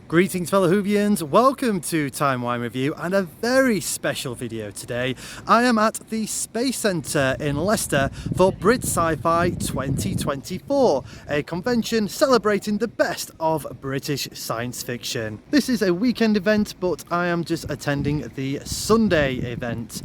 Greetings fellow Whovians, welcome to Timey Wimey Review and a very special video today. I am at the Space Centre in Leicester for Brit Scifi 2024, a convention celebrating the best of British science fiction. This is a weekend event, but I am just attending the Sunday event.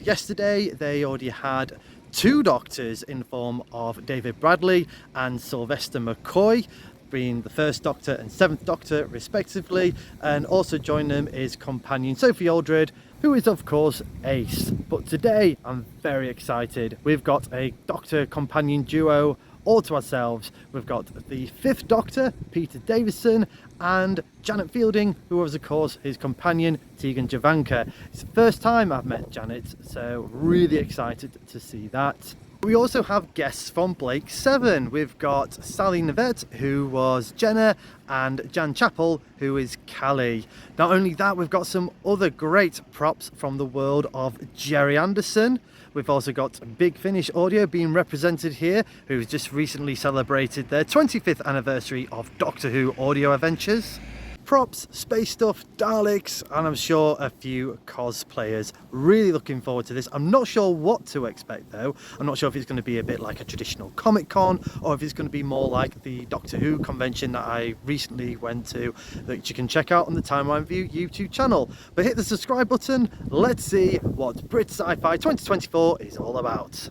Yesterday they already had two doctors in the form of David Bradley and Sylvester McCoy, being the first Doctor and seventh Doctor respectively, and also joining them is companion Sophie Aldred, who is of course Ace. But today I'm very excited. We've got a Doctor companion duo all to ourselves. We've got the fifth Doctor, Peter Davison, and Janet Fielding, who was of course his companion Tegan Javanka. It's the first time I've met Janet, so really excited to see that. We also have guests from Blake 7. We've got Sally Nivette, who was Jenna, and Jan Chappell, who is Callie. Not only that, we've got some other great props from the world of Gerry Anderson. We've also got Big Finish Audio being represented here, who's just recently celebrated their 25th anniversary of Doctor Who audio adventures. Props, space stuff, Daleks, and I'm sure a few cosplayers. Really looking forward to this. I'm not sure what to expect though. I'm not sure if it's going to be a bit like a traditional Comic-Con or if it's going to be more like the Doctor Who convention that I recently went to, that you can check out on the Timey Wimey Review YouTube channel. But hit the subscribe button. Let's see what Brit Sci-Fi 2024 is all about.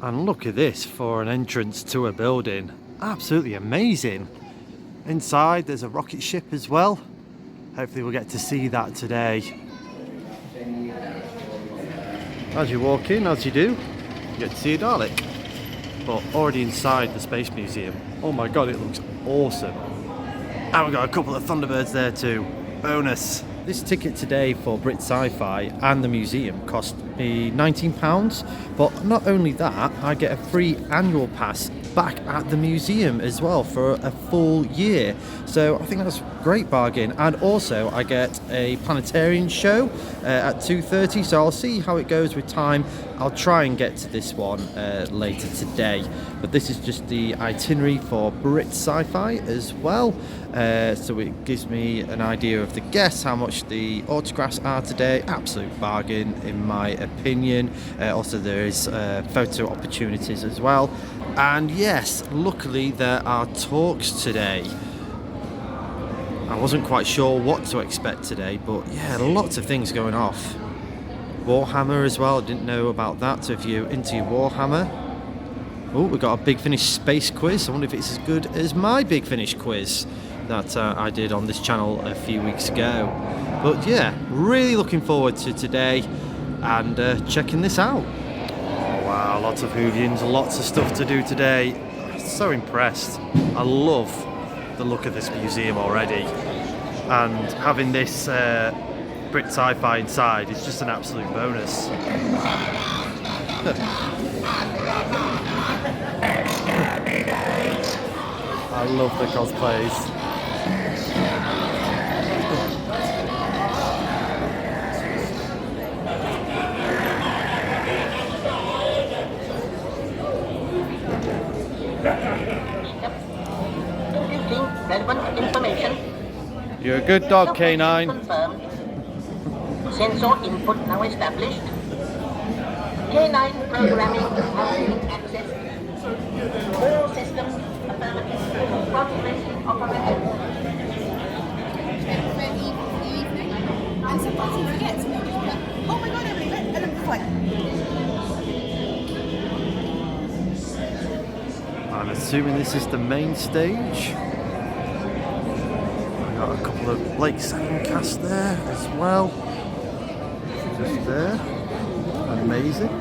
And look at this for an entrance to a building. Absolutely amazing. Inside there's a rocket ship as well. Hopefully we'll get to see that today. As you walk in, as you do, you get to see a Dalek. But already inside the Space Museum. Oh my god, it looks awesome. And we've got a couple of Thunderbirds there too. Bonus. This ticket today for Brit Sci-Fi and the museum cost me £19, but not only that, I get a free annual pass back at the museum as well for a full year. So I think that's a great bargain. And also I get a planetarian show at 2:30, so I'll see how it goes with time. I'll try and get to this one later today. But this is just the itinerary for Brit Sci-Fi as well. So it gives me an idea of the guests, how much the autographs are today. Absolute bargain in my opinion. Also there is photo opportunities as well. And yes, luckily there are talks today. I wasn't quite sure what to expect today, but yeah, lots of things going off. Warhammer as well, I didn't know about that, so if you're into your Warhammer. Oh, we've got a Big Finish space quiz. I wonder if it's as good as my Big Finish quiz that I did on this channel a few weeks ago. But yeah, really looking forward to today and checking this out. Oh wow, lots of Whovians, lots of stuff to do today. So impressed. I love the look of this museum already, and having this Brit Sci-Fi inside is just an absolute bonus. I love the cosplays. Relevant information. You're a good dog, K9. Confirmed. Sensor input now established. K9 programming has access. All systems affirmative. Confirmation operated. And sometimes he forgets and he'll just be like, oh my god, everybody, and I'm just like... I'm assuming this is the main stage. I've got a couple of Blake 7 cast there as well. Just there. Amazing.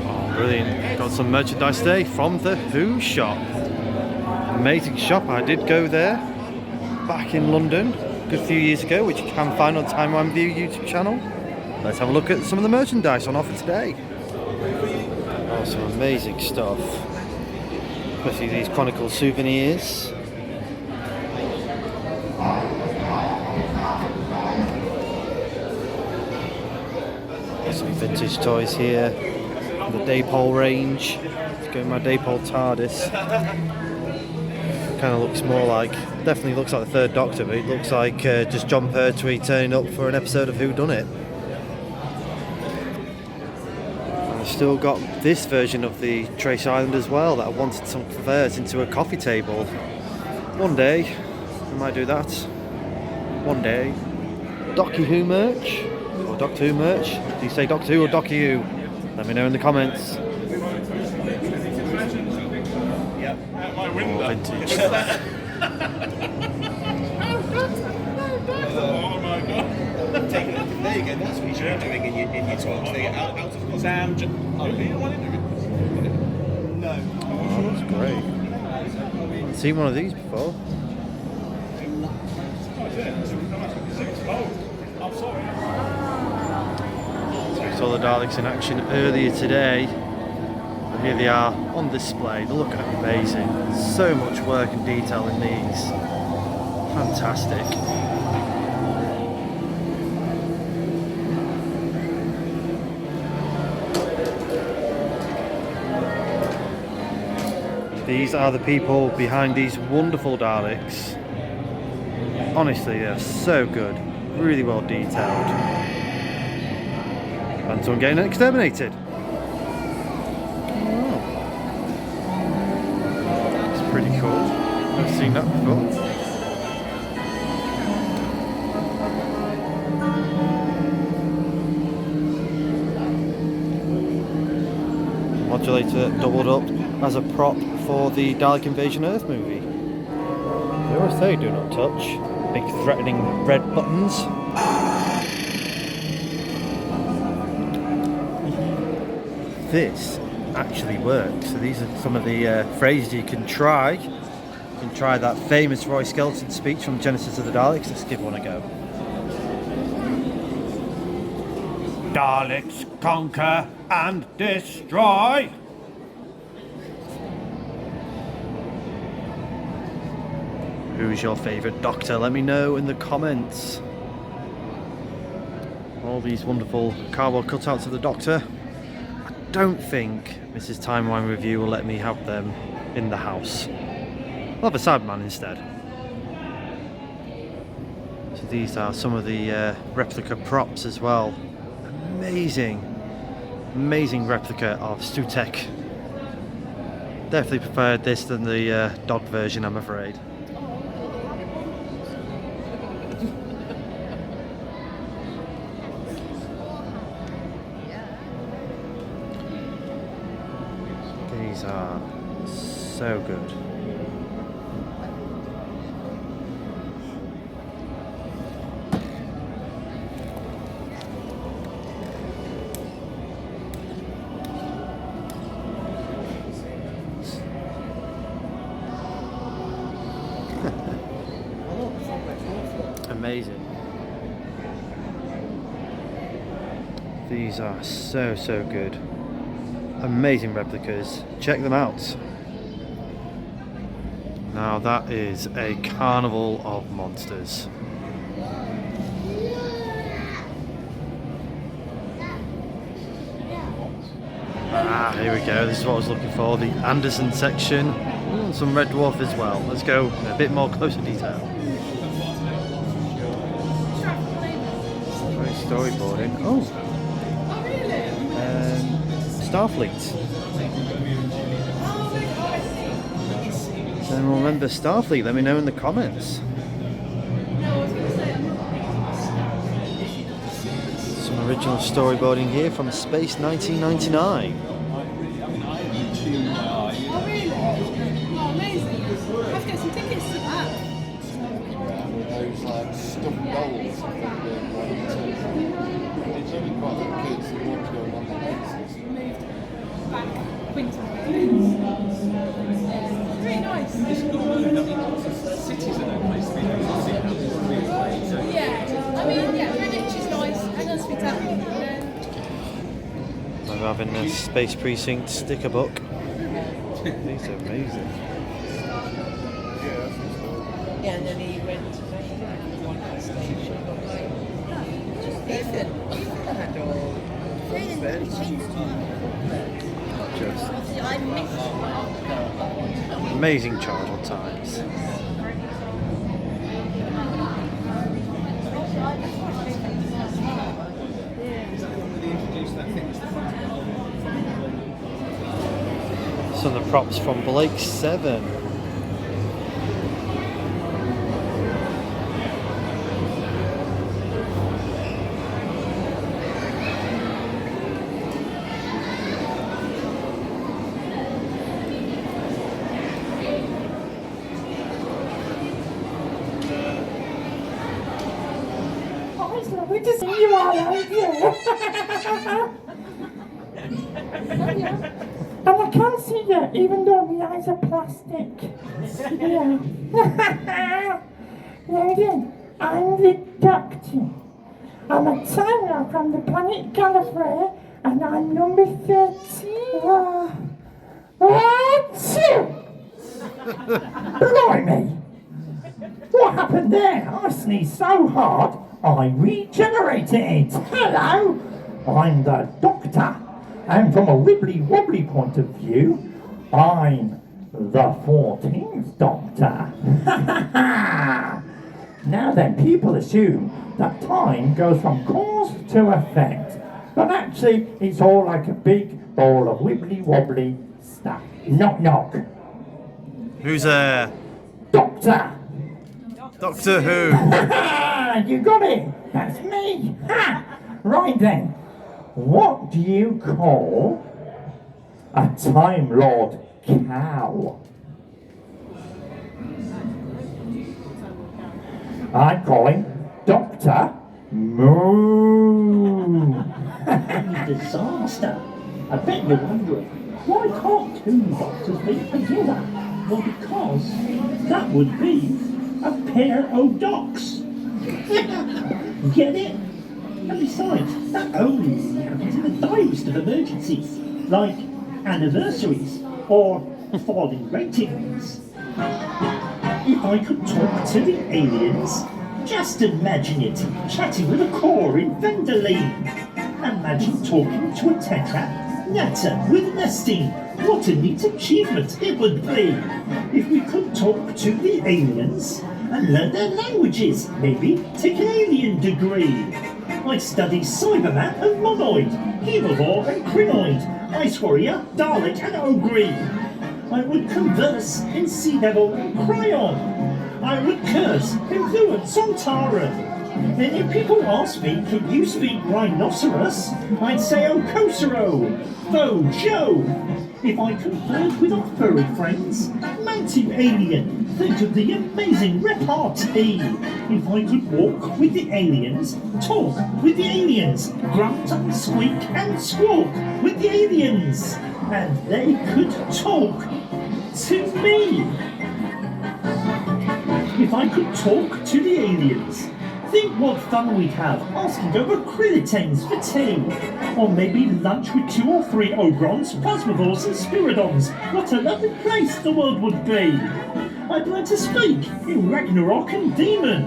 Oh, brilliant. Got some merchandise today from the Who shop. Amazing shop. I did go there back in London a good few years ago, which you can find on Timey Wimey Review YouTube channel. Let's have a look at some of the merchandise on offer today. Oh, some amazing stuff. Especially these Chronicle souvenirs. Some vintage toys here. the Daypole range. Let's go in my Daypole TARDIS. Kind of looks more like, definitely looks like the third Doctor, but it looks like just John Pertwee turning up for an episode of Who Done It. I've still got this version of the Trace Island as well that I wanted to convert into a coffee table. One day, I might do that. One day. Doctor Who merch? Or Doctor Who merch? Do you say Doctor Who or Doctor Who? Let me know in the comments. Oh, vintage stuff. Oh my god. There you go, that's what you should be doing in your talks. They get out of Sam. Oh, you don't want to do it? No. Oh, that's great. I've seen one of these before. So we saw the Daleks in action earlier today. And here they are on display. They look amazing. So much work and detail in these. Fantastic. These are the people behind these wonderful Daleks. Honestly, they're so good. Really well detailed. And someone getting exterminated. Oh. It's pretty cool. I've seen that before. Modulator doubled up as a prop for the Dalek Invasion Earth movie. They always say do not touch. Big threatening red buttons. This actually works. So these are some of the phrases you can try. You can try that famous Roy Skelton speech from Genesis of the Daleks. Let's give one a go. Daleks conquer and destroy. Who's your favourite Doctor? Let me know in the comments. All these wonderful cardboard cutouts of the Doctor. I don't think Mrs. Timey Wimey Review will let me have them in the house. I'll have a Cyberman instead. So these are some of the replica props as well. Amazing replica of Stutek. Definitely preferred this than the dog version, I'm afraid. These are so good. Amazing. These are so good. Amazing replicas. Check them out. Now that is a carnival of monsters. Ah, here we go. This is what I was looking for. The Anderson section. Ooh, some Red Dwarf as well. Let's go in a bit more closer detail. Very storyboarding. Oh. Starfleet. Does anyone remember Starfleet? Let me know in the comments. Some original storyboarding here from Space 1999. Oh, really? Oh, amazing. Let's get some tickets to that. Those like stuffed dolls. It's only quite like kids who want to go on the bases. Back winter. Very nice. Cities are no place to be. Yeah, I mean, yeah, Greenwich is nice. Hang on, speak up. I'm having a Space Precinct sticker book. These are amazing. Yeah, and then he went to the station. Ethan had all training really changed. Just Obviously, I missed. amazing childhood times. Some of the props from Blake 7. It's lovely to see you all out here. And I can't see you, even though my eyes are plastic. Yeah. Now then, I'm the Doctor. I'm a Time Lord from the planet Gallifrey, and I'm number 13. Blimey! What happened there? I sneezed so hard, I regenerated. Hello, I'm the Doctor, and from a wibbly-wobbly point of view, I'm the 14th Doctor. Now then, people assume that time goes from cause to effect, but actually it's all like a big ball of wibbly-wobbly stuff. Knock knock. Who's there? Doctor! Doctor Who? You got it! That's me! Ha! Right then, what do you call a Time Lord cow? I'm calling Doctor Moo. Disaster! I bet you're wondering, why can't two doctors be together? Well, because that would be a pair of docs. Get it? And besides, that only happens in the direst of emergencies, like anniversaries or falling ratings. If I could talk to the aliens, just imagine it, chatting with a core in Venderlane. Imagine talking to a tetra natter with nesting. What a neat achievement it would be if we could talk to the aliens and learn their languages, maybe take an alien degree. I study Cyberman and Monoid, Herbivore and Crinoid, Ice Warrior, Dalek and Ogre. I would converse in Sea Devil and Cryon. I would curse in Fluence on Tara. And if people ask me, can you speak rhinoceros? I'd say Okosero, Bo Joe. If I conferred with our furry friends, mountain alien, think of the amazing repartee. If I could walk with the aliens, talk with the aliens, grunt and squeak and squawk with the aliens, and they could talk to me. If I could talk to the aliens, think what fun we'd have asking over krillitens for tea. Or maybe lunch with 2 or 3 ogrons, plasmavores and spiridons. What a lovely place the world would be. I'd learn to speak in Ragnarok and Demon.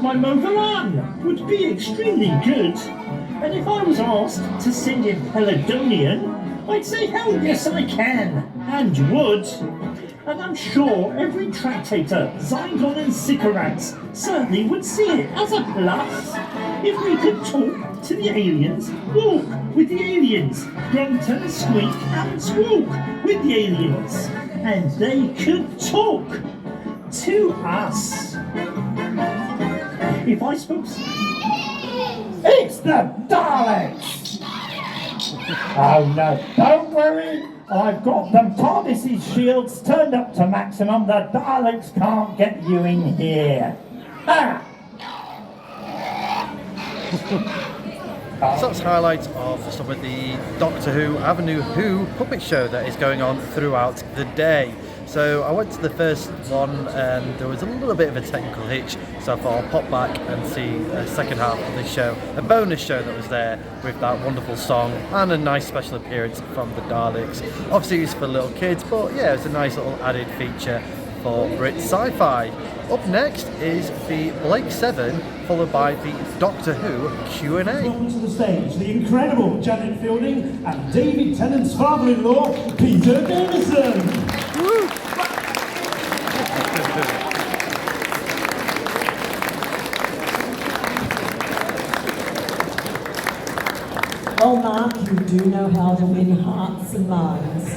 My Movalan would be extremely good. And if I was asked to sing in Peladonian, I'd say hell yes I can, and would. And I'm sure every tractator, Zygon and Sycorax certainly would see it as a plus. If we could talk to the aliens, walk with the aliens, grunt and squeak and squawk with the aliens, and they could talk to us. If I spoke... It's the Daleks! Oh no, don't worry, I've got them TARDIS's shields turned up to maximum. The Daleks can't get you in here. Ah! So that's highlights of some of the Doctor Who Avenue Who puppet show that is going on throughout the day. So I went to the first one and there was a little bit of a technical hitch, so I thought I'll pop back and see the second half of the show, a bonus show that was there with that wonderful song and a nice special appearance from the Daleks. Obviously it's for little kids, but yeah, it's a nice little added feature for Brit Sci-Fi. Up next is the Blake 7, followed by the Doctor Who Q&A. Welcome to the stage, the incredible Janet Fielding and David Tennant's father-in-law, Peter Davison. Well, Mark, you do know how to win hearts and minds.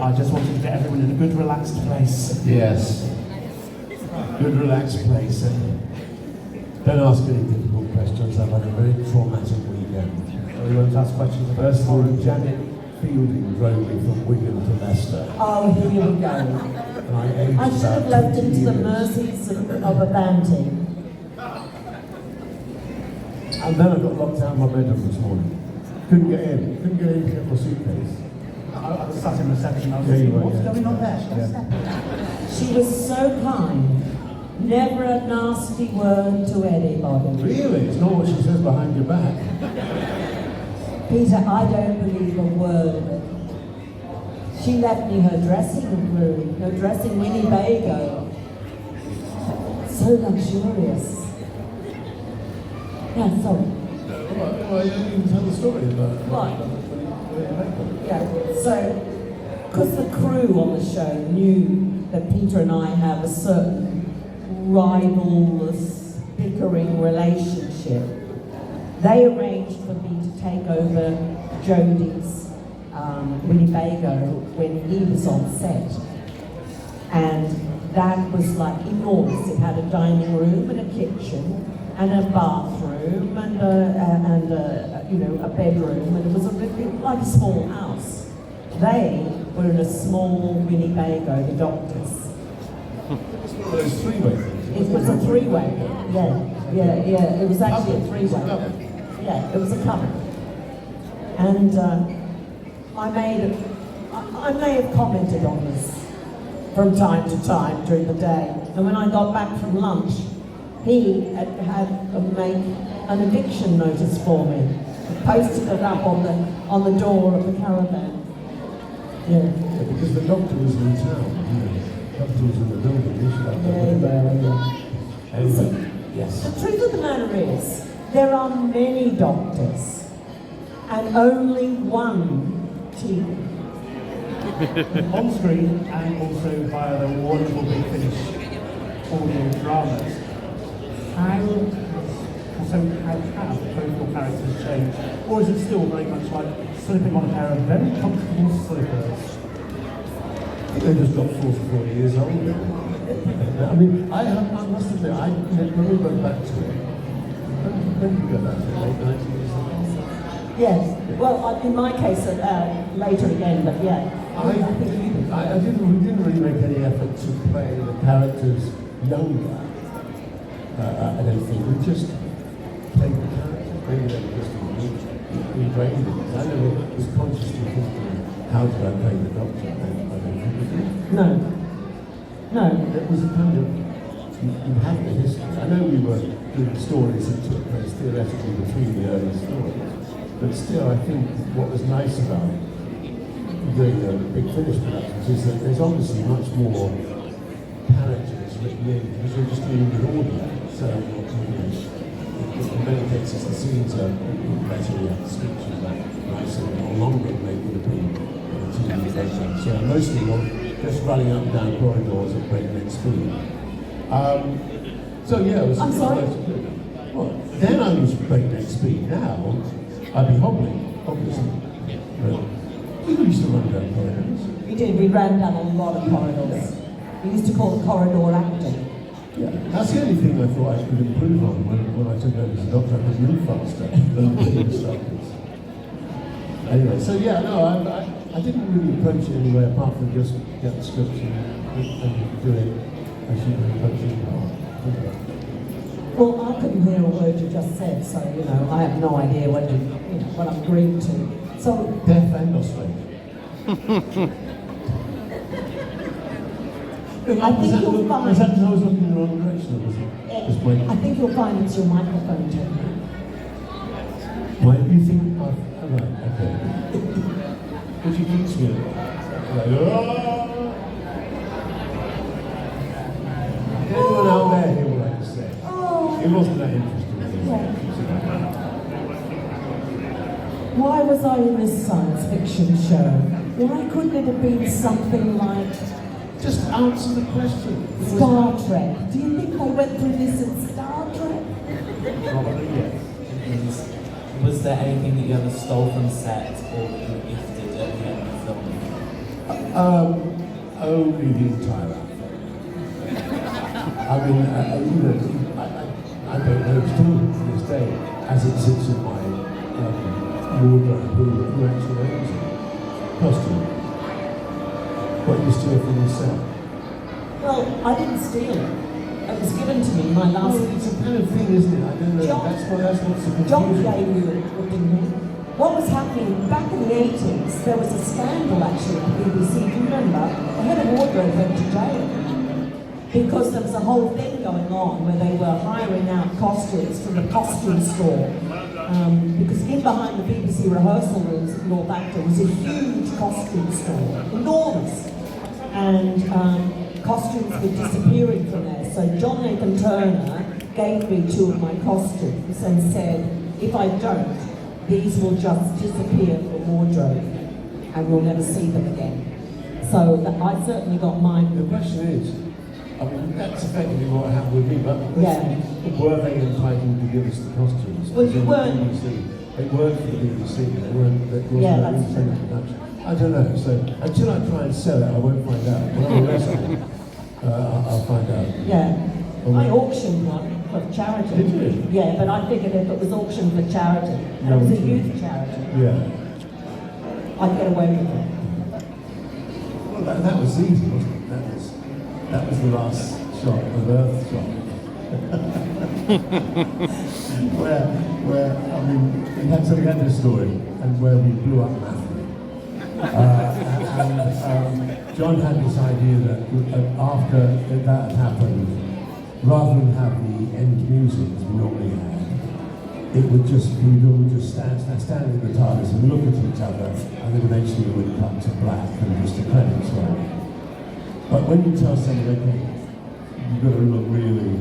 I just wanted to get everyone in a good, relaxed place. Yes. Good, relaxed place. Don't ask any difficult questions. I've had a very traumatic weekend. We won't ask questions. First of all, Janet Fielding drove me from Wigan to Leicester. Oh, here we go. And I aged I should have about left him to the 2 years. mercies of a bounty. And then I got locked out of my bedroom this morning. Couldn't get in to get my suitcase. I was sat in reception. I was Yeah, you thinking, were, what's yeah. going on there? She was so kind. Never a nasty word to anybody. Really? It's not what she says behind your back. Peter, I don't believe a word of it. She left me her dressing room, her dressing Winnebago. So luxurious. Yeah, sorry. Well, you didn't even tell the story about Right. Yeah, so, because the crew on the show knew that Peter and I have a certain rivalrous, bickering relationship, they arranged for me to take over Jodie's Winnebago when he was on set. And that was like enormous. It had a dining room and a kitchen and a bathroom and a bedroom, and it was like a small house. They were in a small Winnebago, the doctors. those three-way things. It was a three-way. Yeah. It was actually a three-way. Yeah, it was a couple. And I may have commented on this from time to time during the day. And when I got back from lunch, he had made an eviction notice for me. Posted it up on the door of the caravan. Yeah. Yeah, because the doctor was in town. The doctor was in the building. You should have Anyway, yes. The truth of the matter is, there are many doctors and only one team. On screen and also via the wonderful Big Finish audio dramas. How have both your characters changed? Or is it still very much like slipping on a pair of very comfortable slippers? They just got 44 years older. I mean, I must admit, I never went back to it. When did you go back to it? Late 90s? Yes. Well, in my case, later again, but yeah. We didn't really make any effort to play the characters younger. I don't think. We just played the characters. Maybe they were just ingrained in it. I never was consciously thinking, how did I play the Doctor? I don't think we did. No. It was a kind of, you have the history. I know we were doing stories that took place theoretically between the early stories, but still I think what was nice about doing the Big Finish productions is that there's obviously much more characters written in, because you're just dealing with audio. So, in many cases the scenes are better, we have the scriptures that nicer or longer than they would have been in a TV version. So mostly you're just running up and down corridors at breakneck speed. So yeah, it was. I'm sorry? Well, then I was breakneck speed. Now I'd be hobbling, obviously. But we used to run down corridors. We did. We ran down a lot of corridors. We used to call it corridor acting. Yeah, that's the only thing I thought I could improve on when I took over as a doctor. I could move faster than the instructors. Anyway, so yeah, no, I didn't really approach it anyway apart from just get the scripts and do it as you were approaching it. Well, I couldn't hear a word you just said, so I have no idea what I'm agreeing to. So Deaf and Australian. I think you'll find. Was that because I was looking in the wrong direction, or was it just waiting? I think you'll find it's your microphone technique. Why do you think I've... Right, okay. Would you teach me? Like, It wasn't that interesting. Why was I in this science fiction show? Why couldn't it have been something like Just answer the question. Star Trek? Do you think they went through this in Star Trek? Probably yes. Was there anything that you ever stole from set or that you gifted at the end of the film? Only the entire outfit. I mean, I don't know still to this day, as it sits in my wardrobe, who actually owns it. Costume. What you steal from the set? Well, I didn't steal it. It was given to me my last. It's a kind of thing, isn't it? I don't know. That's what's the John confusion. gave me it, didn't he? What was happening back in the 80s, there was a scandal actually at the BBC. Do you remember? The head of wardrobe went to jail because there was a whole thing going on where they were hiring out costumes from the costume store. Because in behind the BBC rehearsal rooms at North Acton was a huge costume store, enormous. And costumes were disappearing from there. So John Nathan Turner gave me 2 of my costumes and said, if I don't, these will just disappear from wardrobe and we'll never see them again. So I certainly got mine. The question is, I mean, that's effectively what happened with me, but Yeah. were they entitled to give us the costumes? Well, you weren't. They weren't for the BBC, they weren't, that wasn't Yeah, an that's independent production. I don't know, so until I try and sell it, I won't find out. When I arrest it, I'll find out. Yeah. I auctioned one for charity. Did you? Yeah, but I figured if it was auctioned for charity, and it was a youth charity, Yeah. I'd get away with it. Well, that was easy, wasn't it? That was the last shot, the Earth shot. where I mean, we had a story, and where we blew up massively. And John had this idea that after that had happened, rather than have the end music as we normally had, we would just stand in the TARDIS and look at each other, and then eventually we would cut to black and just the credits roll. But when you tell someone, okay, you've got to look really,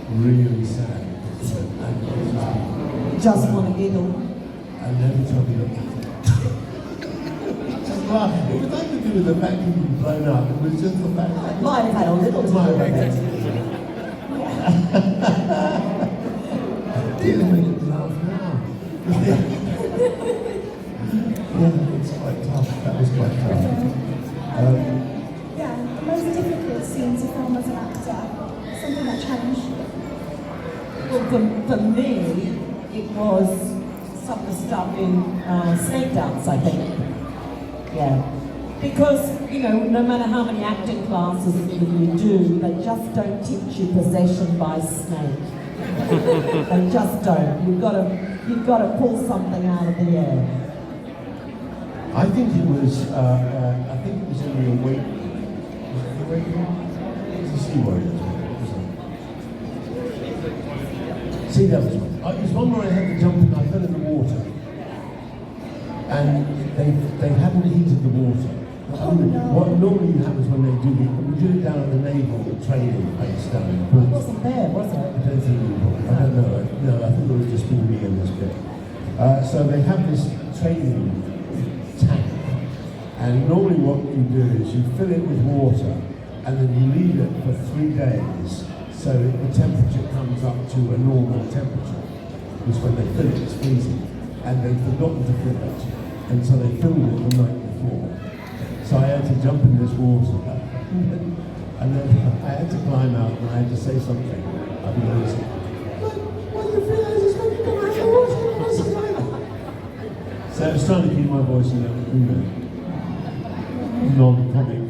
really sad. Just want to giggle. And every time you look at it, just laughing. It was nothing to do with the fact that you'd blown up, it was just the fact that... Might have had a little to do with it. Didn't make it laugh now. Yeah, it's quite tough. That was quite tough. Yeah, the most difficult scene to film as an actor, something that challenged you. Well, for me, it was some of the stuff in Snake Dance, I think. Yeah. Because, you know, no matter how many acting classes that you do, they just don't teach you possession by snake. They just don't. You've got to pull something out of the air. I think it was in the Awakening. Was it the Awakening? It was the Sea Warriors, wasn't it? Sea Devils. It was one where I had to jump in, I fell in the water. And they hadn't heated the water. What normally happens when they do it, we do it down at the naval training base down in It wasn't there, was it? I don't think you I don't know. No, I think it would just been me in this bit. So they have this training tank, and normally what you do is you fill it with water, and then you leave it for 3 days, so the temperature comes up to a normal temperature. Because when they fill it, it's freezing, and they've forgotten to fill it, and so they filled it the night before. So I had to jump in this water, and then I had to climb out, and I had to say something. I'll be honest. What you feel is when you come out of the water. So I was trying to keep my voice in a non-comic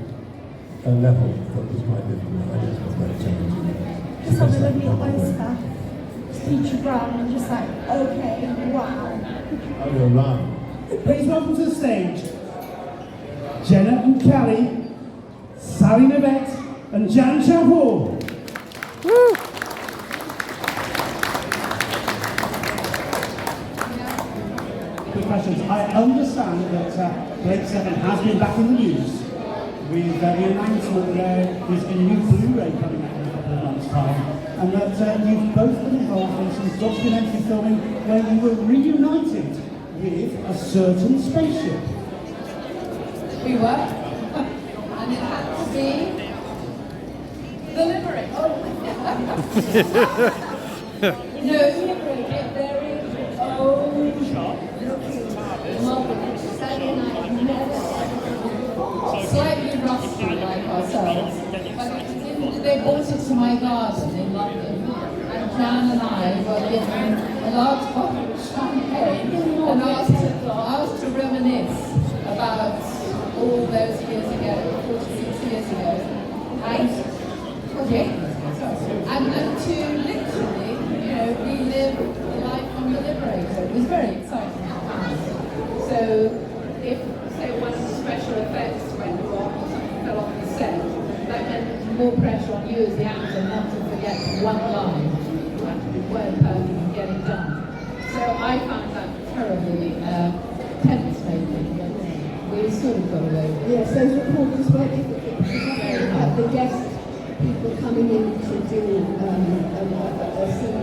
level, that was quite difficult. I just got very challenging. Just having a meal Oscar, Peachy Brown, and just like, okay, wow. I'll go round. Please welcome to the stage Jenna and Kelly, Sally Nivette and Jan Chapel. Woo! Good questions. I understand that Brit Scifi has been back in the news with the announcement that there's a new Blu-ray coming out in a couple of months' time. and that you've both been involved in some documentary filming where you were reunited with a certain spaceship. We were. And it had to be the Liberator. No, very old, marvelous. Sally and I have never slightly rusty like ourselves, but they brought it to my garden in London, and Jan and I were given a large bottle of champagne and asked to reminisce about all those years ago, 46 years ago, and to literally, relive life on the Liberator. It was very exciting. So, if, say, one of the special effects went wrong or something fell off the set, that meant more pressure on you as the actor not to forget one line. You had to be well perfect and get it done. So I found that terribly tense-making. We sort of got away with it. Yes, those reporters were difficult because you had the guest people coming in to do a scene,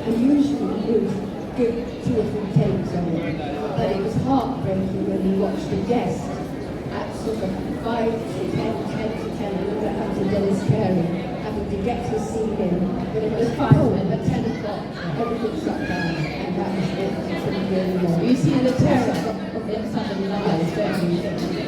and usually would give 2 or 3 takes on it. But it was heartbreaking when you watched the guest at sort of 5 to 10, 10 to 10, and then up to Dennis Gerry, having to get his scene in. But it was 5 minutes, at 10 o'clock, everything shut down, and that was it. You see the terror in somebody's eyes, don't you?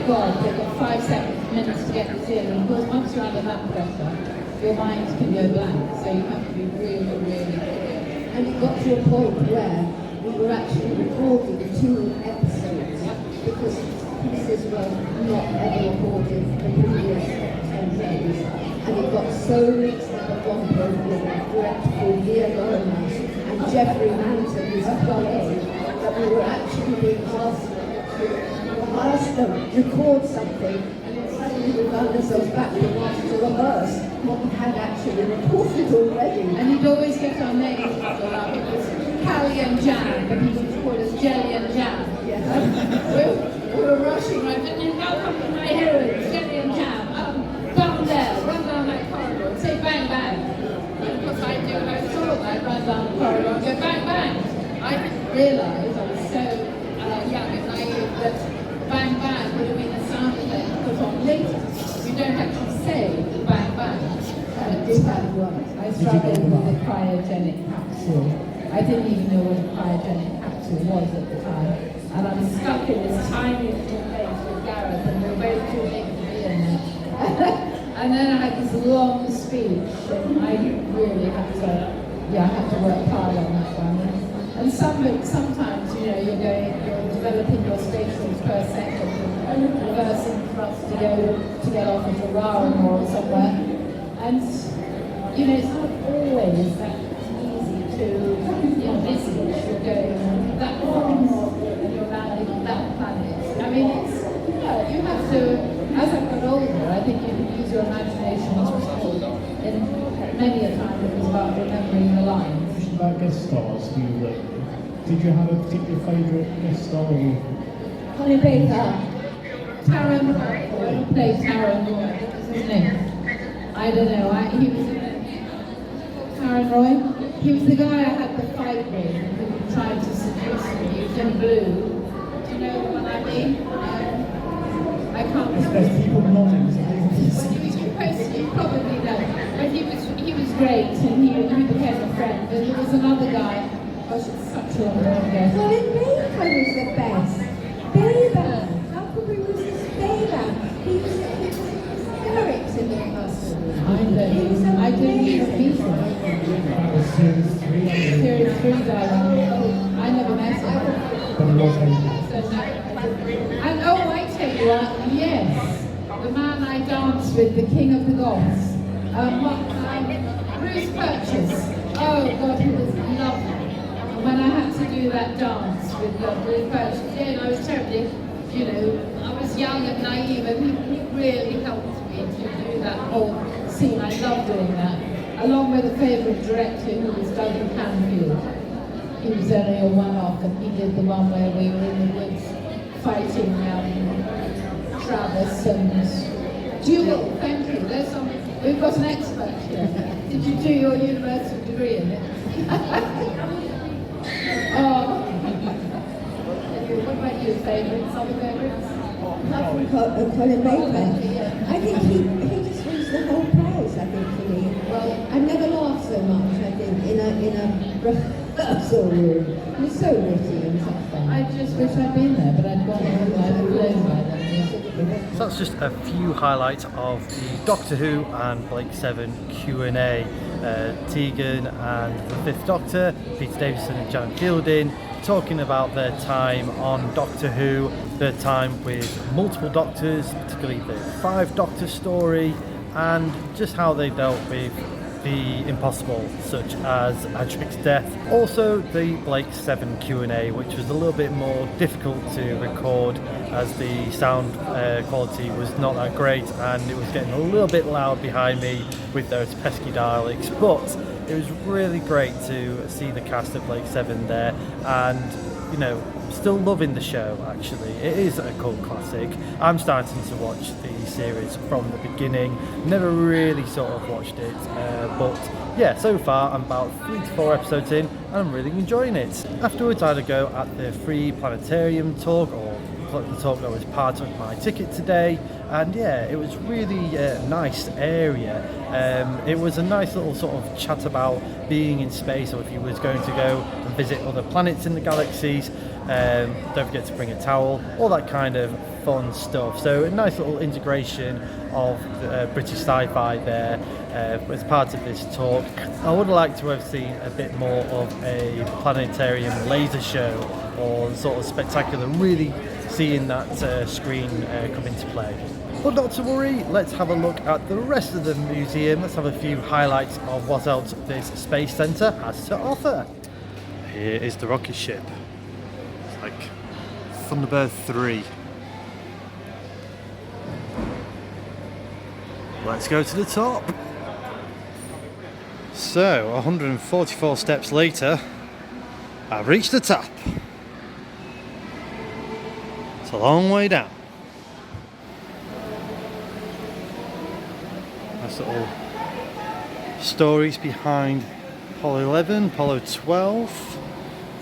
God, they've got 5 minutes to get this in, and of course once you're under that pressure, your mind can go blank, so you have to be really, really clear. And it got to a point where we were actually recording 2 episodes because pieces were not ever recorded the previous 10 days. And it got so mixed up at one point with a director called Leah Lorimer and Jeffrey Manton, who's a play, that we were actually being asked to record something, and then suddenly we found ourselves back to rehearse what we had actually recorded already. And you'd always get our names muddled up. It was Callie and Jan, but people would call us Jelly and Jam. Yes. We were rushing right, and then now come to my heroines, Jelly and Jam. Down there, run down that corridor, and say bang bang. And of course I do, I saw that, run down the corridor and go bang bang. I didn't realise, I was so young and naive, that bang bang would have been a sound effect put on later. You don't actually say bang bang. I did that once. I struggled with a cryogenic capsule. I didn't even know what a cryogenic capsule was at the time. And I was stuck in this tiny little place with Gareth, and we were both too big to be in there. And then I had this long speech, and I really had to work hard on that one. And sometimes, you're developing your spatials per second, and reversing thrust to get off at a Rara or somewhere. And, it's not always that easy to envisage you're going that far and you're landing on that planet. I mean, you have to, as I've got older, I think you can use your imagination as well. And many a time it was about remembering the lines. About guest stars, did you have a particular favourite guest star? Colin Baker. Taron played Taron. What was his name? I don't know. He was Taron Roy. He was the guy I had the fight with who tried to seduce me. He was in blue. Do you know what I mean? I can't remember. There's people nodding. You probably know. But he was great, and he became a friend. But there was another guy. Gosh, it's such a long time ago. Colin Baker was the best. Baker. How could we lose this Baker? He was Daleks in the castle. I didn't even meet him. Series 3, darling. I never met him. And oh, I tell you what, yes, the man I danced with, the king of the gods, Bruce Purchase. Oh God, he was lovely. And when I had to do that dance with Bruce Purchase, I was terribly, I was young and naive, and he really helped me to do that whole scene. I loved doing that, along with a favourite director who was Douglas Canfield. He was only a one-off, and he did the one where we were in the woods fighting Travis and Jewel. Thank you. We've got an expert here. Did you do your university degree in it? Oh. What about you? Favourites? Other favourites? Apart from Colin Baker, I think he just wins the whole prize, I think, for me. Well, I've never laughed so much, I think, in a rehearsal room. He's so witty and such fun. I just wish I'd been there, but I'd gone all by the then. So that's just a few highlights of the Doctor Who and Blake 7 Q&A. Tegan and the Fifth Doctor, Peter Davison and Jan Fielding, talking about their time on Doctor Who, their time with multiple Doctors, particularly the 5 Doctor story, and just how they dealt with the impossible, such as Adric's death. Also the Blake 7 Q&A, which was a little bit more difficult to record as the sound quality was not that great and it was getting a little bit loud behind me with those pesky Daleks, but it was really great to see the cast of Blake 7 there, and you know, still loving the show. Actually, it is a cult classic. I'm starting to watch the series from the beginning, never really sort of watched it, but yeah, so far I'm about 3 to 4 episodes in and I'm really enjoying it. Afterwards I had a go at the free planetarium talk, or the talk that was part of my ticket today, and yeah, it was really a nice area. It was a nice little sort of chat about being in space, or if you was going to go and visit other planets in the galaxies. Don't forget to bring a towel, all that kind of fun stuff. So a nice little integration of British sci-fi there as part of this talk. I would like to have seen a bit more of a planetarium laser show, or sort of spectacular, really seeing that screen come into play. But not to worry, let's have a look at the rest of the museum. Let's have a few highlights of what else this space centre has to offer. Here is the rocket ship. It's like Thunderbird 3. Let's go to the top. So, 144 steps later, I've reached the top. It's a long way down. Nice little stories behind Apollo 11, Apollo 12,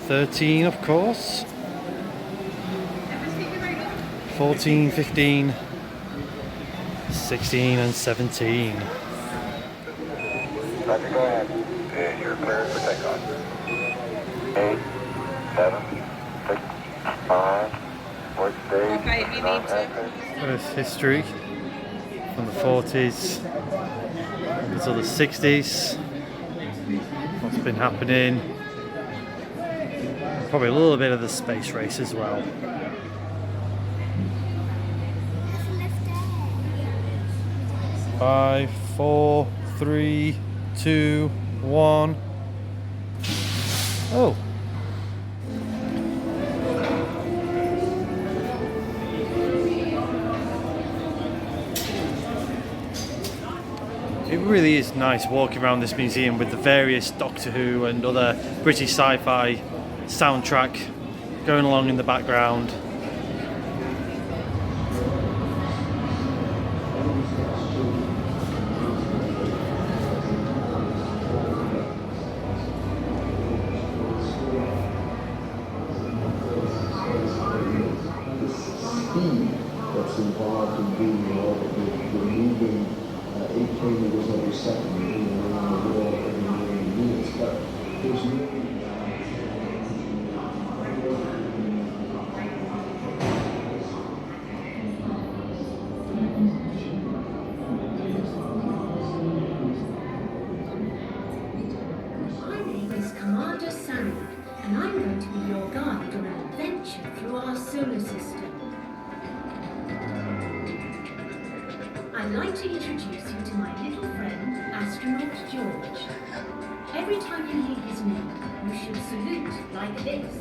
13 of course, 14, 15, 16 and 17. Roger, go ahead. You're cleared for takeoff. 8, 7, 6, 5, work stage. Okay, if you need to. There's history from the 40s until the 60s. What's been happening. Probably a little bit of the space race as well. Five, 4, 3, 2, 1. Oh. It really is nice walking around this museum with the various Doctor Who and other British sci-fi soundtrack going along in the background. That's involved in being moving 8 kilometers every second, moving around the world every million minutes. But there's and I'm going to be your guide on an adventure through our solar system. I'd like to introduce you to my little friend, Astronaut George. Every time you hear his name, you should salute like this.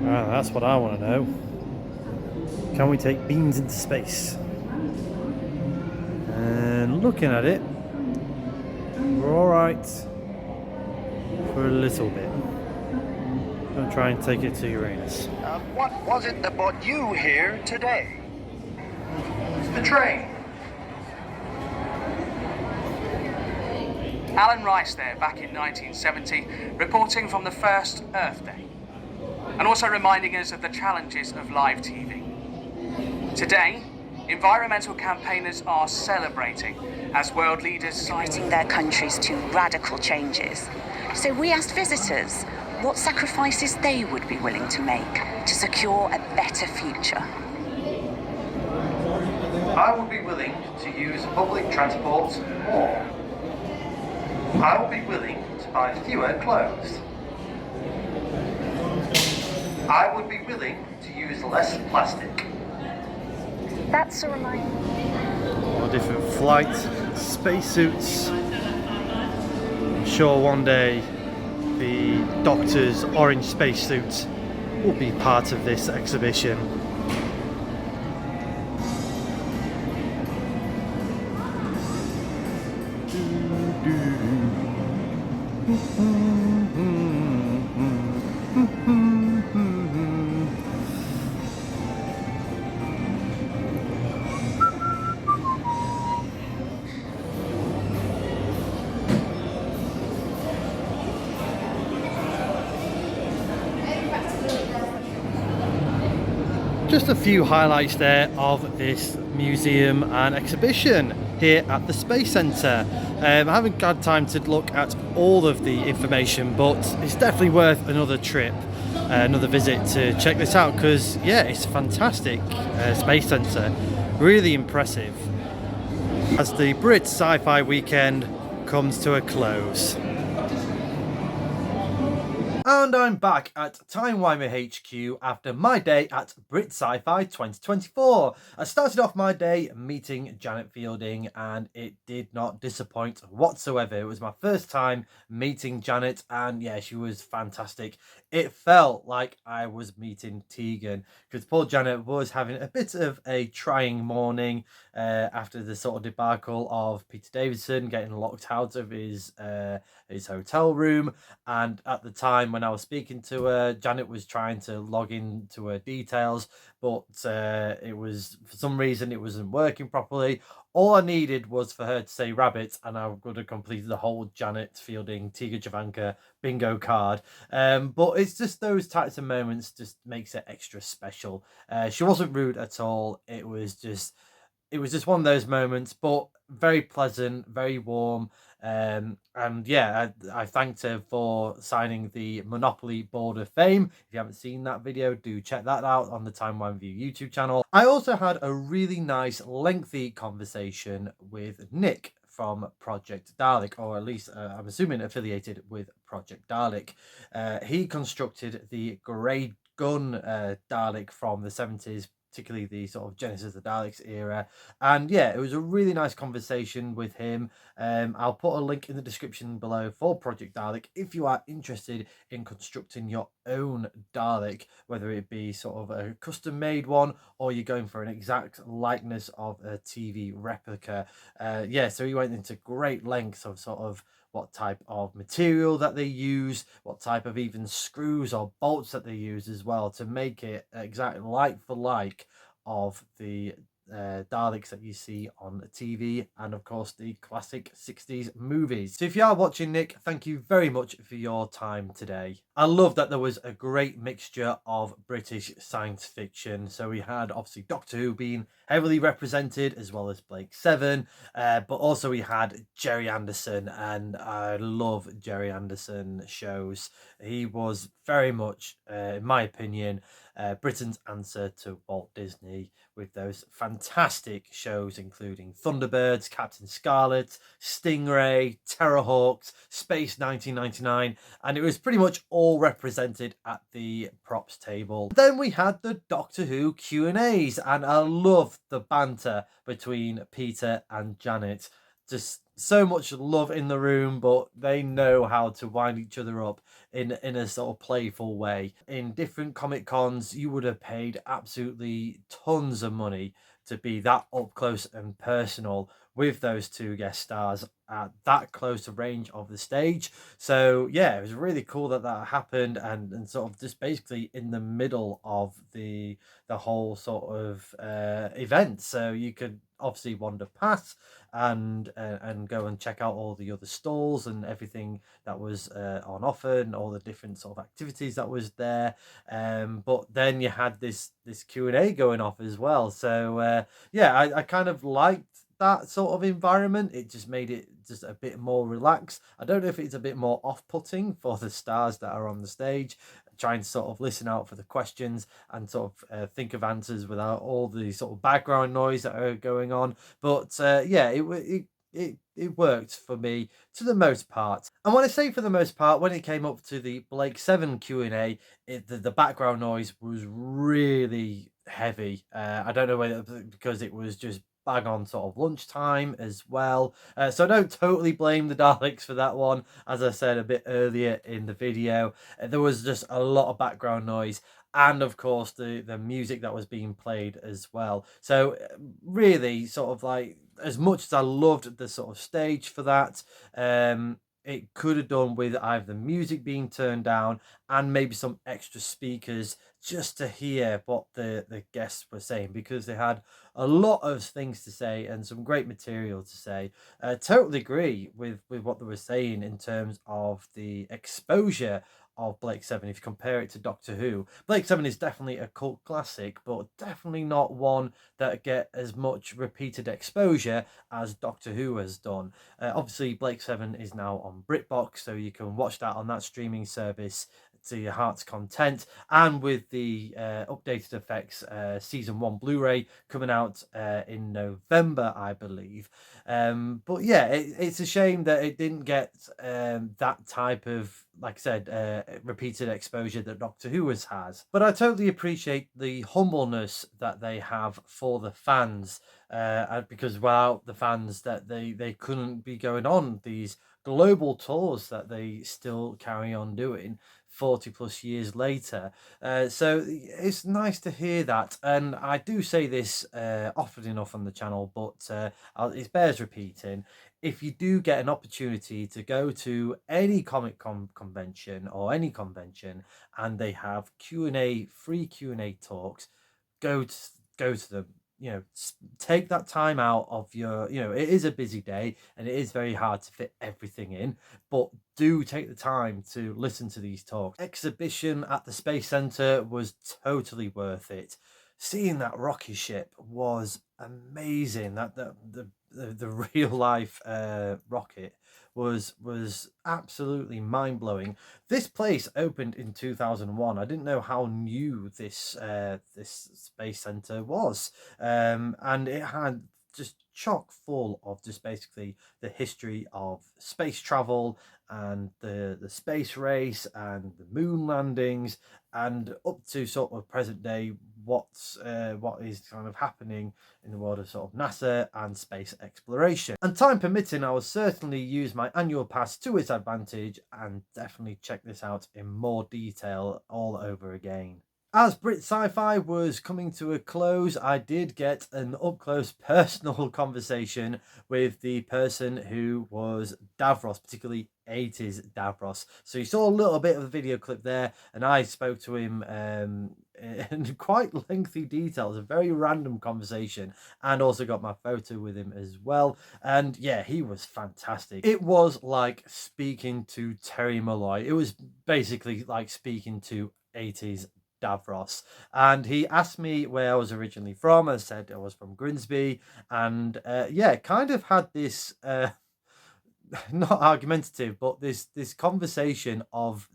That's what I want to know. Can we take beams into space? And looking at it, we're alright. for a little bit. Don't try and take it to Uranus. What was it that brought you here today? The train. Alan Rice there, back in 1970, reporting from the first Earth Day, and also reminding us of the challenges of live TV. Today, environmental campaigners are celebrating as world leaders Citing their countries to radical changes. So we asked visitors what sacrifices they would be willing to make to secure a better future. I would be willing to use public transport more. I will be willing to buy fewer clothes. I would be willing to use less plastic. That's a reminder. All different flights, spacesuits. I'm sure one day the Doctor's orange spacesuit will be part of this exhibition. Just a few highlights there of this museum and exhibition here at the Space Centre. I haven't had time to look at all of the information, but it's definitely worth another trip, another visit to check this out, because yeah, it's fantastic. Space Centre, really impressive. As the Brit Sci-Fi weekend comes to a close. And I'm back at Timey Wimey HQ after my day at Brit Sci-Fi 2024. I started off my day meeting Janet Fielding and it did not disappoint whatsoever. It was my first time meeting Janet and yeah, she was fantastic. It felt like I was meeting Tegan because poor Janet was having a bit of a trying morning after the sort of debacle of Peter Davison getting locked out of his hotel room. And at the time when I was speaking to her, Janet was trying to log into her details, but it was, for some reason, it wasn't working properly. All I needed was for her to say rabbit, and I would have completed the whole Janet Fielding, Tiga Javanka bingo card. But it's just those types of moments just makes it extra special. She wasn't rude at all. It was just one of those moments, but very pleasant, very warm. And yeah, I thanked her for signing the Monopoly Board of Fame. If you haven't seen that video, do check that out on the Timey Wimey YouTube channel. I also had a really nice, lengthy conversation with Nick from Project Dalek, or at least I'm assuming affiliated with Project Dalek. He constructed the Grey Gun Dalek from the 70s, particularly the sort of Genesis of the Daleks era. And yeah, it was a really nice conversation with him. I'll put a link in the description below for Project Dalek if you are interested in constructing your own Dalek, whether it be sort of a custom made one or you're going for an exact likeness of a TV replica. Yeah, so he went into great lengths of sort of what type of material that they use, what type of even screws or bolts that they use as well to make it exactly like for like of the Daleks that you see on TV and of course the classic 60s movies. So if you are watching, Nick, thank you very much for your time today. I love that there was a great mixture of British science fiction. So we had obviously Doctor Who being heavily represented as well as Blake Seven, but also we had Gerry Anderson, and I love Gerry Anderson shows. He was very much, in my opinion, Britain's answer to Walt Disney with those fantastic shows including Thunderbirds, Captain Scarlet, Stingray, Terrorhawks, Space 1999, and it was pretty much all represented at the props table. Then we had the Doctor Who Q&As, and I loved the banter between Peter and Janet. Just so much love in the room, but they know how to wind each other up in a sort of playful way. In different Comic Cons, you would have paid absolutely tons of money to be that up close and personal with those two guest stars at that close to range of the stage. So yeah, it was really cool that that happened, and sort of just basically in the middle of the whole sort of event. So you could obviously wander past and go and check out all the other stalls and everything that was on offer and all the different sort of activities that was there. But then you had this Q&A going off as well. So yeah, I kind of liked that sort of environment. It just made it just a bit more relaxed. I don't know if it's a bit more off-putting for the stars that are on the stage, trying to sort of listen out for the questions and sort of think of answers without all the sort of background noise that are going on. But yeah, it worked for me to the most part. And when I say for the most part, when it came up to the Blake 7 Q&A, the background noise was really heavy. I don't know whether because it was just bang on sort of lunchtime as well. So I don't totally blame the Daleks for that one. As I said a bit earlier in the video, there was just a lot of background noise, and of course the music that was being played as well. So really sort of like, as much as I loved the sort of stage for that, it could have done with either the music being turned down and maybe some extra speakers just to hear what the guests were saying, because they had a lot of things to say and some great material to say. Totally agree with what they were saying in terms of the exposure of Blake 7. If you compare it to Doctor Who, Blake 7 is definitely a cult classic, but definitely not one that get as much repeated exposure as Doctor Who has done. Obviously, Blake 7 is now on BritBox, so you can watch that on that streaming service to your heart's content, and with the updated effects season 1 Blu-ray coming out in November, I believe. But yeah, it's a shame that it didn't get that type of, like I said, repeated exposure that Doctor Who has. But I totally appreciate the humbleness that they have for the fans, because without the fans, that they couldn't be going on these global tours that they still carry on doing 40 plus years later. So it's nice to hear that, and I do say this often enough on the channel, but it bears repeating. If you do get an opportunity to go to any Comic Con convention or any convention and they have free Q&A talks, go to them. You know, take that time out of your, you know, it is a busy day and it is very hard to fit everything in, but do take the time to listen to these talks. Exhibition at the Space Center was totally worth it. Seeing that rocket ship was amazing. That the real life rocket was absolutely mind-blowing. This place opened in 2001. I didn't know how new this space center was, and it had just chock full of just basically the history of space travel and the space race and the moon landings, and up to sort of present day what is kind of happening in the world of sort of NASA and space exploration. And time permitting, I will certainly use my annual pass to its advantage and definitely check this out in more detail all over again. As Brit Sci-Fi was coming to a close, I did get an up-close personal conversation with the person who was Davros, particularly 80s Davros. So you saw a little bit of the video clip there, and I spoke to him in quite lengthy detail. It was a very random conversation, and also got my photo with him as well. And yeah, he was fantastic. It was like speaking to Terry Malloy. It was basically like speaking to 80s Davros. And he asked me where I was originally from. I said I was from Grimsby, and yeah, kind of had this not argumentative, but this conversation of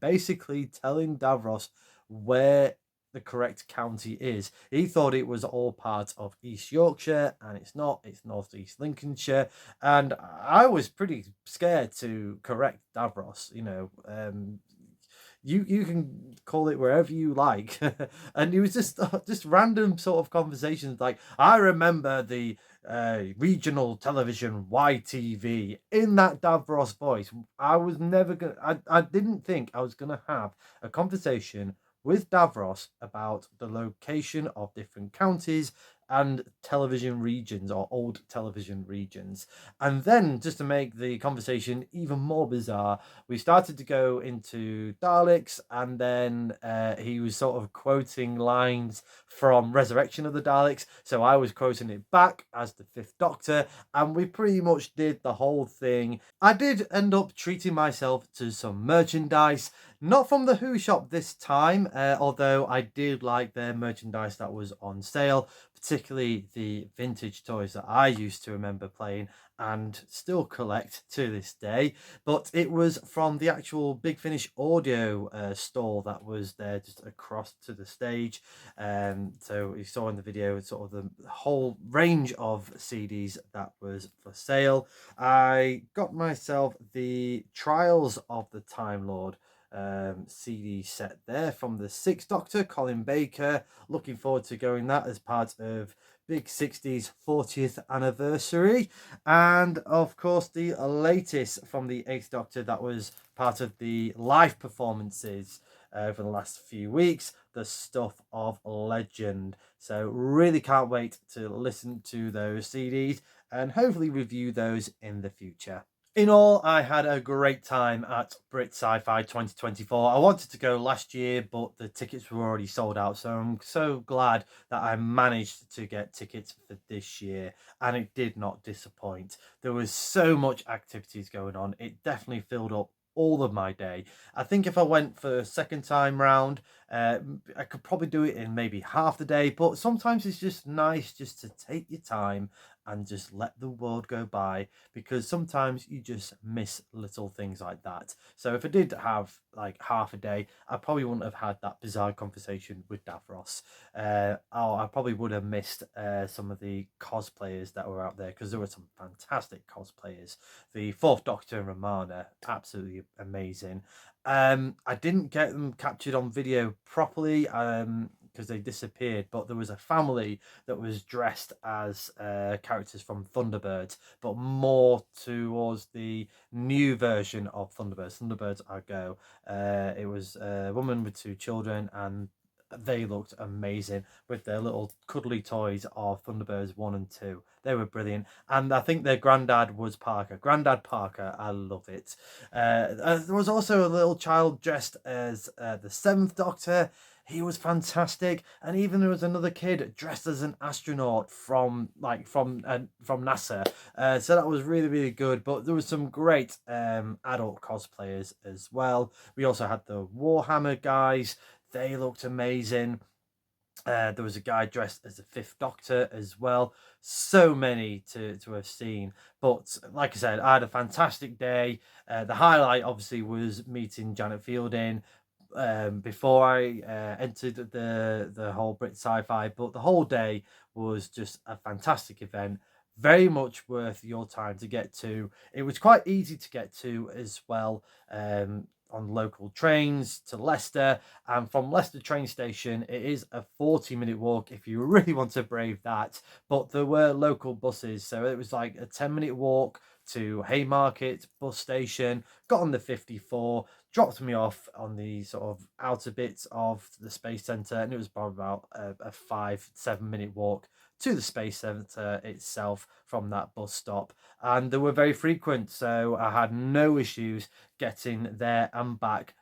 basically telling Davros where the correct county is. He thought it was all part of East Yorkshire, and it's not. It's North East Lincolnshire, and I was pretty scared to correct Davros. You know, you can call it wherever you like. And it was just random sort of conversations like, I remember the regional television YTV, in that Davros voice. I was never gonna, I didn't think I was gonna have a conversation with Davros about the location of different counties and television regions, or old television regions. And then, just to make the conversation even more bizarre, we started to go into Daleks, and then he was sort of quoting lines from Resurrection of the Daleks, so I was quoting it back as the Fifth Doctor, and we pretty much did the whole thing. I did end up treating myself to some merchandise, not from the Who shop this time, although I did like their merchandise that was on sale, particularly the vintage toys that I used to remember playing and still collect to this day. But it was from the actual Big Finish audio store that was there just across to the stage. So you saw in the video sort of the whole range of CDs that was for sale. I got myself the Trials of the Time Lord CD set there from the Sixth Doctor, Colin Baker. Looking forward to going that as part of Big 60's 40th anniversary. And of course the latest from the Eighth Doctor that was part of the live performances over the last few weeks, the Stuff of Legend. So really can't wait to listen to those CDs and hopefully review those in the future. In all, I had a great time at Brit Sci-Fi 2024. I wanted to go last year, but the tickets were already sold out. So I'm so glad that I managed to get tickets for this year, and it did not disappoint. There was so much activities going on. It definitely filled up all of my day. I think if I went for a second time round, I could probably do it in maybe half the day, but sometimes it's just nice just to take your time and just let the world go by, because sometimes you just miss little things like that. So if I did have like half a day, I probably wouldn't have had that bizarre conversation with Davros. I probably would have missed some of the cosplayers that were out there, because there were some fantastic cosplayers. The Fourth Doctor and Romana, absolutely amazing. I didn't get them captured on video properly because they disappeared, but there was a family that was dressed as characters from Thunderbirds, but more towards the new version of Thunderbirds, Thunderbirds Are Go. It was a woman with two children, and they looked amazing with their little cuddly toys of Thunderbirds 1 and 2. They were brilliant. And I think their granddad was Parker. Granddad Parker, I love it. There was also a little child dressed as the Seventh Doctor. He was fantastic. And even there was another kid dressed as an astronaut from NASA. So that was really, really good. But there was some great adult cosplayers as well. We also had the Warhammer guys. They looked amazing. There was a guy dressed as the Fifth Doctor as well. So many to have seen. But like I said, I had a fantastic day. The highlight obviously was meeting Janet Fielding before I entered the whole Brit Sci-Fi. But the whole day was just a fantastic event. Very much worth your time to get to. It was quite easy to get to as well. On local trains to Leicester, and from Leicester train station it is a 40-minute walk if you really want to brave that, but there were local buses, so it was like a 10-minute walk to Haymarket bus station. Got on the 54, dropped me off on the sort of outer bits of the Space Centre, and it was probably about a 5-7 minute walk to the Space Centre itself from that bus stop. And they were very frequent, so I had no issues getting there and back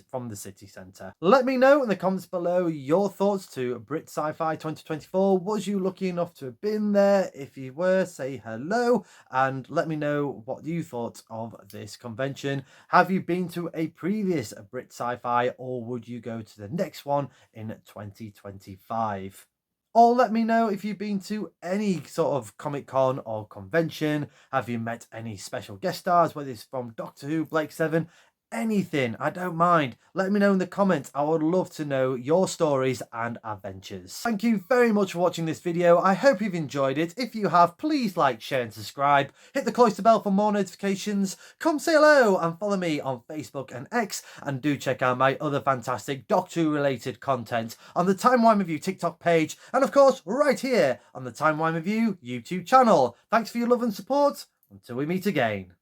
from the city centre. Let me know in the comments below your thoughts to Brit Sci-Fi 2024. Was you lucky enough to have been there? If you were, say hello and let me know what you thought of this convention. Have you been to a previous Brit Sci-Fi, or would you go to the next one in 2025? Or let me know if you've been to any sort of Comic-Con or convention. Have you met any special guest stars, whether it's from Doctor Who, Blake 7, anything, I don't mind. Let me know in the comments. I would love to know your stories and adventures. Thank you very much for watching this video. I hope you've enjoyed it. If you have, please like, share and subscribe. Hit the cloister bell for more notifications. Come say hello and follow me on Facebook and X. And do check out my other fantastic Doctor Who related content on the Timey Wimey Review TikTok page. And of course, right here on the Timey Wimey Review YouTube channel. Thanks for your love and support. Until we meet again.